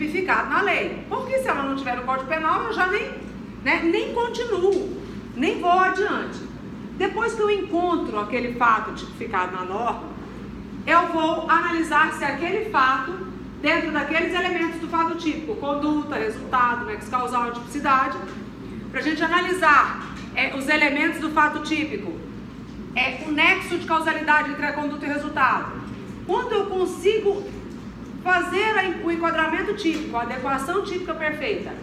tipificado na lei. Porque se ela não tiver no Código Penal, eu já nem continuo, nem vou adiante. Depois que eu encontro aquele fato tipificado na norma, eu vou analisar se aquele fato, dentro daqueles elementos do fato típico, conduta, resultado, nexo causal e tipicidade, para a gente analisar os elementos do fato típico, o nexo de causalidade entre a conduta e o resultado. Quando eu consigo fazer o enquadramento típico, a adequação típica perfeita,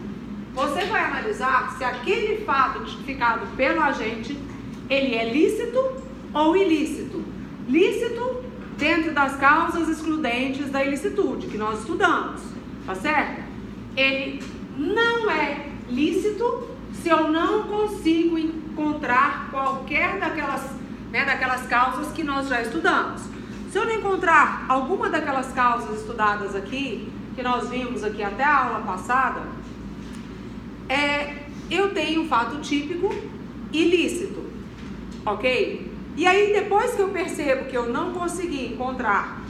você vai analisar se aquele fato tipificado pelo agente, ele é lícito ou ilícito. Lícito dentro das causas excludentes da ilicitude, que nós estudamos, tá certo? Ele não é lícito se eu não consigo encontrar qualquer daquelas causas que nós já estudamos. Se eu não encontrar alguma daquelas causas estudadas aqui, que nós vimos aqui até a aula passada, eu tenho um fato típico ilícito, ok? E aí, depois que eu percebo que eu não consegui encontrar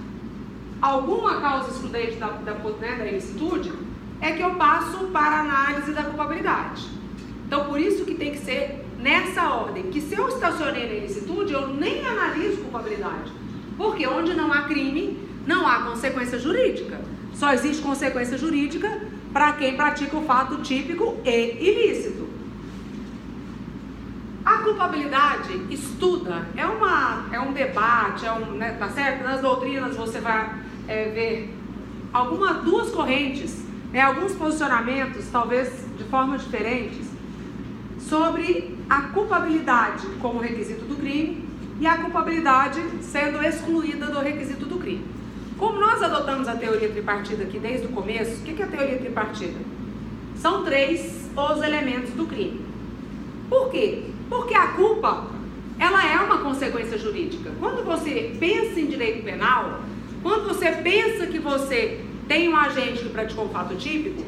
alguma causa excludente da ilicitude, é que eu passo para a análise da culpabilidade. Então, por isso que tem que ser nessa ordem, que se eu estacionei na ilicitude, eu nem analiso culpabilidade. Porque onde não há crime, não há consequência jurídica. Só existe consequência jurídica para quem pratica o fato típico e ilícito. A culpabilidade estuda, é um debate, tá certo? Nas doutrinas você vai ver duas correntes, alguns posicionamentos, talvez de formas diferentes, sobre a culpabilidade como requisito do crime e a culpabilidade sendo excluída do requisito do crime. Como nós adotamos a teoria tripartida aqui desde o começo, o que é a teoria tripartida? São 3 os elementos do crime. Por quê? Porque a culpa, ela é uma consequência jurídica. Quando você pensa em direito penal, quando você pensa que você tem um agente que praticou um fato típico,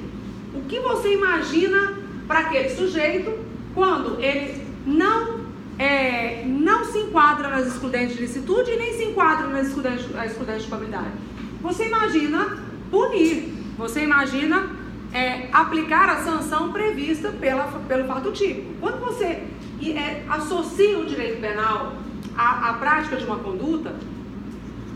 o que você imagina para aquele sujeito quando ele não se enquadra nas excludentes de licitude e nem se enquadra nas excludentes de culpabilidade? Você imagina punir, você imagina aplicar a sanção prevista pelo fato típico. Quando você associa o direito penal à prática de uma conduta,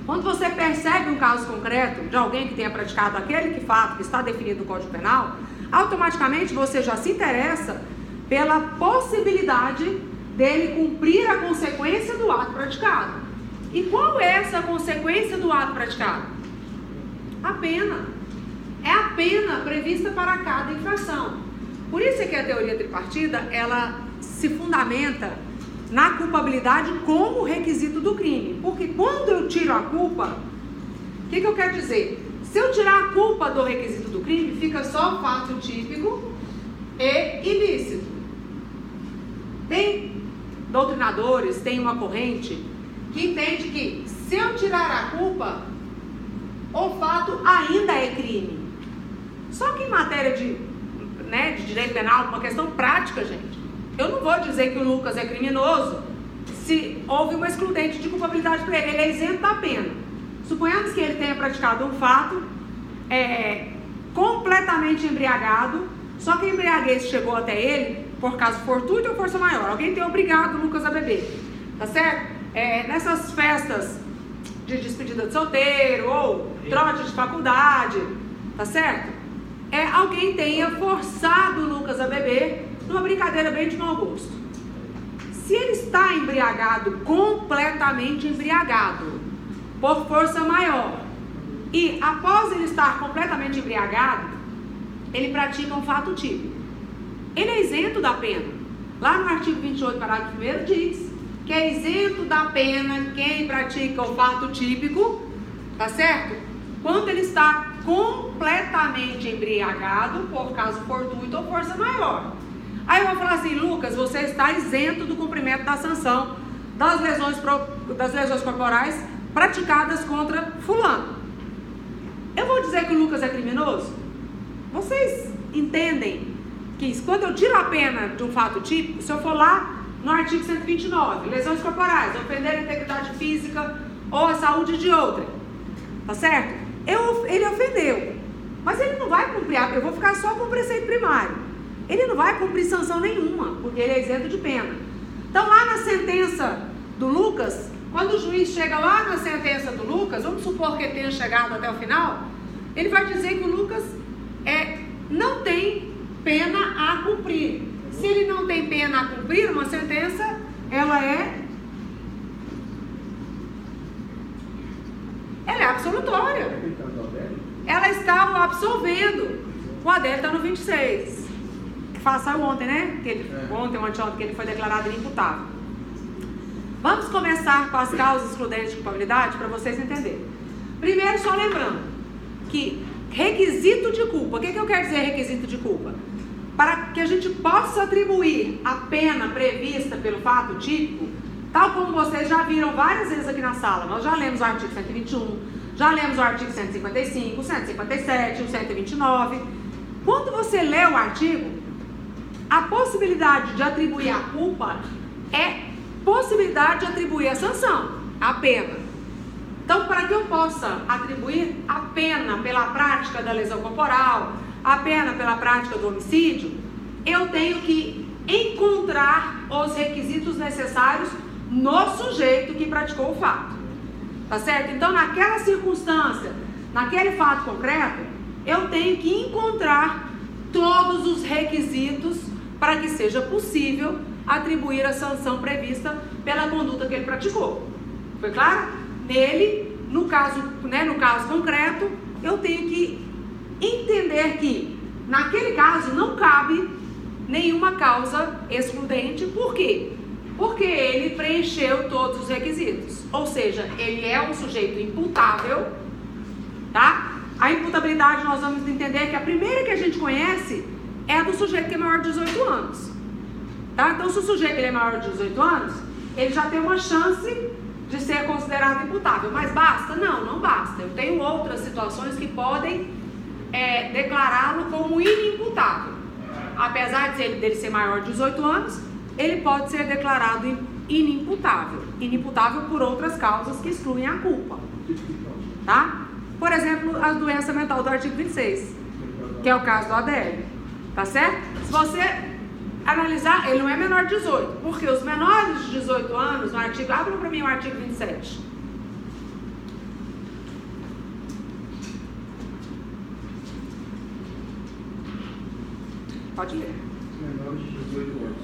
quando você percebe um caso concreto de alguém que tenha praticado aquele fato que está definido no Código Penal, automaticamente você já se interessa pela possibilidade dele cumprir a consequência do ato praticado. E qual é essa consequência do ato praticado? A pena. É a pena prevista para cada infração. Por isso é que a teoria tripartida, ela se fundamenta na culpabilidade como requisito do crime. Porque quando eu tiro a culpa, o que eu quero dizer? Se eu tirar a culpa do requisito do crime, fica só o fato típico e ilícito. Tem doutrinadores, tem uma corrente que entende que se eu tirar a culpa, o fato ainda é crime. Só que em matéria de direito penal, uma questão prática, gente, eu não vou dizer que o Lucas é criminoso se houve uma excludente de culpabilidade para ele é isento da pena. Suponhamos que ele tenha praticado um fato completamente embriagado, só que a embriaguez chegou até ele por caso fortuito ou força maior. Alguém tem obrigado o Lucas a beber, tá certo? Nessas festas de despedida de solteiro ou trote de faculdade, tá certo? Alguém tenha forçado o Lucas a beber numa brincadeira bem de mau gosto. Se ele está embriagado, completamente embriagado, por força maior, e após ele estar completamente embriagado, ele pratica um fato típico, ele é isento da pena. Lá no artigo 28, parágrafo 1º, diz que é isento da pena quem pratica o fato típico, tá certo? Quando ele está completamente embriagado por caso fortuito ou força maior. Aí eu vou falar assim: Lucas, você está isento do cumprimento da sanção das lesões corporais praticadas contra fulano. Eu vou dizer que o Lucas é criminoso? Vocês entendem que quando eu tiro a pena de um fato típico, se eu for lá no artigo 129, lesões corporais, ofender a integridade física ou a saúde de outra, tá certo? Ele ofendeu. Mas ele não vai cumprir, eu vou ficar só com o preceito primário. Ele não vai cumprir sanção nenhuma, porque ele é isento de pena. Então, lá na sentença do Lucas, quando o juiz chega lá na sentença do Lucas, vamos supor que ele tenha chegado até o final, ele vai dizer que o Lucas não tem pena a cumprir. Se ele não tem pena a cumprir, uma sentença, ela é absolutória. Ela está o absolvendo. O Adélio está no 26. Que saiu ontem, né? Ontem ou anteontem, que ele foi declarado inimputável. Vamos começar com as causas excludentes de culpabilidade para vocês entenderem. Primeiro, só lembrando que requisito de culpa. O que eu quero dizer requisito de culpa? Para que a gente possa atribuir a pena prevista pelo fato típico, tal como vocês já viram várias vezes aqui na sala. Nós já lemos o artigo 121, já lemos o artigo 155, o 157, o 129. Quando você lê o artigo, a possibilidade de atribuir a culpa é possibilidade de atribuir a sanção, a pena. Então, para que eu possa atribuir a pena pela prática da lesão corporal, a pena pela prática do homicídio, eu tenho que encontrar os requisitos necessários no sujeito que praticou o fato. Tá certo? Então, naquela circunstância, naquele fato concreto, eu tenho que encontrar todos os requisitos para que seja possível atribuir a sanção prevista pela conduta que ele praticou. Foi claro? Nele, no caso concreto, eu tenho que entender que, naquele caso, não cabe nenhuma causa excludente. Por quê? Porque ele preencheu todos os requisitos. Ou seja, ele é um sujeito imputável, tá? A imputabilidade nós vamos entender que a primeira que a gente conhece é a do sujeito que é maior de 18 anos. Tá? Então, se o sujeito ele é maior de 18 anos, ele já tem uma chance de ser considerado imputável. Mas basta? Não, não basta. Eu tenho outras situações que podem declará-lo como inimputável. Apesar dele ser maior de 18 anos, ele pode ser declarado inimputável. Inimputável por outras causas que excluem a culpa. Tá? Por exemplo, a doença mental do artigo 26, que é o caso do Adélio. Tá certo? Se você analisar, ele não é menor de 18, porque os menores de 18 anos, no artigo, abra para mim o artigo 27. Pode ler. Menores de 18 anos.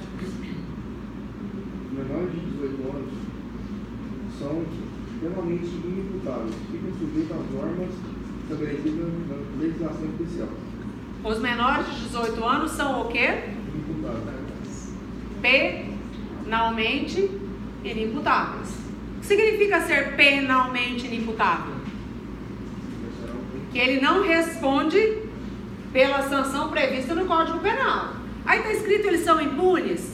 Menores de 18 anos são penalmente inimputáveis, ficam sujeitos às normas estabelecidas na legislação especial. Os menores de 18 anos são o quê? Inimputáveis. Penalmente inimputáveis. O que significa ser penalmente inimputável? Que ele não responde pela sanção prevista no Código Penal. Aí está escrito eles são impunes?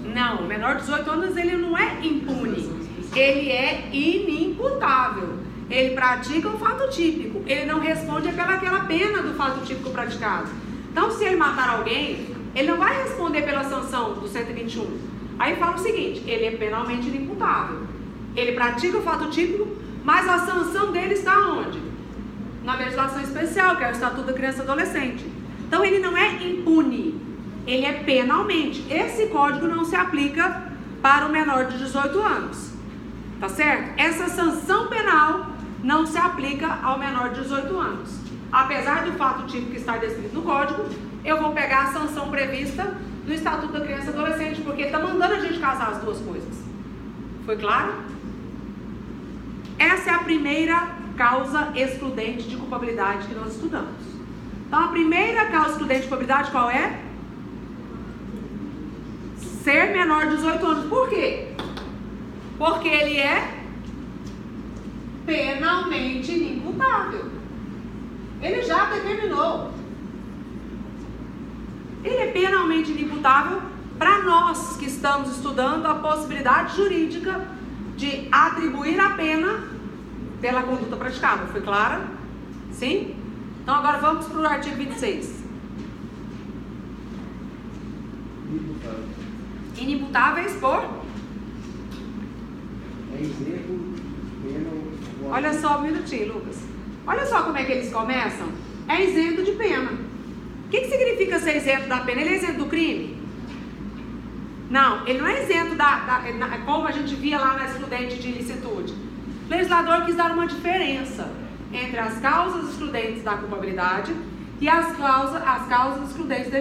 Não, o menor de 18 anos ele não é impune. Ele é inimputável. Ele pratica um fato típico. Ele não responde pelaquela pena do fato típico praticado. Então, se ele matar alguém, ele não vai responder pela sanção do 121. Aí fala o seguinte, ele é penalmente inimputável. Ele pratica o fato típico, mas a sanção dele está onde? Na legislação especial, que é o Estatuto da Criança e Adolescente. Então, ele não é impune. Ele é penalmente. Esse código não se aplica para o menor de 18 anos. Tá certo? Essa sanção penal não se aplica ao menor de 18 anos. Apesar do fato típico estar descrito no código, eu vou pegar a sanção prevista do Estatuto da Criança e Adolescente, porque está mandando a gente casar as duas coisas. Foi claro? Essa é a primeira causa excludente de culpabilidade que nós estudamos. Então, a primeira causa excludente de culpabilidade qual é? Ser menor de 18 anos. Por quê? Porque ele é penalmente inimputável. Ele já determinou. Ele é penalmente inimputável para nós que estamos estudando a possibilidade jurídica de atribuir a pena pela conduta praticada. Foi clara? Sim? Então agora vamos para o artigo 26. Inimputáveis por? Exemplo, pena. Olha só um minutinho, Lucas. Olha só como é que eles começam. é isento de pena. O que significa ser isento da pena? Ele é isento do crime? Não, ele não é isento como a gente via lá na excludente de ilicitude. O legislador quis dar uma diferença entre as causas excludentes da culpabilidade e as causas excludentes da